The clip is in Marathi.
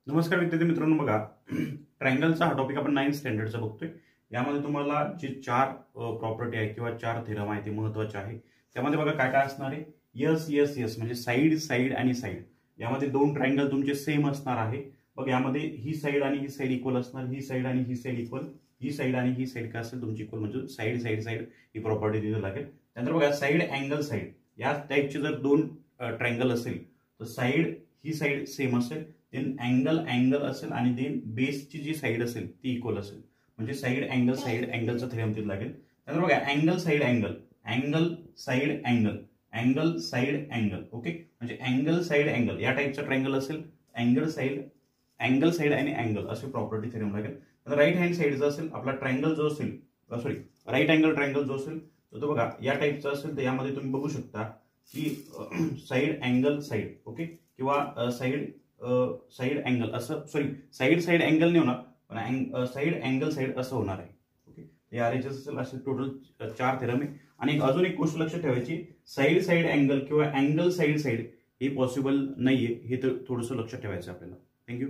नमस्कार विद्यार्थी मित्रांनो, बघा ट्रायंगलचा हा टॉपिक आपण 9th स्टँडर्डचा बघतोय। यामध्ये तुम्हाला जे चार प्रॉपर्टी आहे किंवा चार थेरम आहे ते महत्त्वाचे आहे। त्यामध्ये बघा काय काय असणार आहे, यस यस यस म्हणजे साइड साइड आणि साइड। यामध्ये दोन ट्रायंगल तुमचे सेम असणार आहे। बघ यामध्ये ही साइड आणि ही साइड इक्वल असणार, ही साइड आणि ही साइड इक्वल, ही साइड आणि ही साइड काय असेल तुमची इक्वल, म्हणजे साइड साइड साइड ही प्रॉपर्टी दिली लागेल। त्यानंतर बघा साइड अँगल साइड, या टाइपचे जर दोन ट्रायंगल असेल तर साइड ही साइड सेम असेल, देन अँगल अँगल असेल आणि देन बेसची जी साइड असेल ती इक्वल असेल, म्हणजे साइड अँगलचा थेरम तिथे लागेल। त्यानंतर बघा angle side angle, angle side angle, angle side angle, okay, म्हणजे अँगल साइड अँगल या टाइपचा ट्रायंगल असेल, अँगल साइड आणि अँगल असे प्रॉपर्टी थेरम लागेल। तर राईट हँड साइडचा असेल आपला ट्रायंगल जो असेल, सॉरी राईट अँगल ट्रायंगल जो असेल तो बघा या टाइपचा असेल, तर यामध्ये तुम्ही बघू शकता की साइड अँगल साइड, ओके, किंवा साइड अँगल असं, सॉरी साइड साइड अँगल नाही होणार, पण साइड अँगल साइड असं होणार आहे। ओके, हे आरएचएस असेल। असे टोटल चार थेरम आहे। आणि अजून एक गोष्ट लक्षात ठेवायची, साइड साइड अँगल किंवा अँगल साइड साइड हे पॉसिबल नाहीये, हे तर थोडंसं लक्षात ठेवायचं आपल्याला। थँक्यू।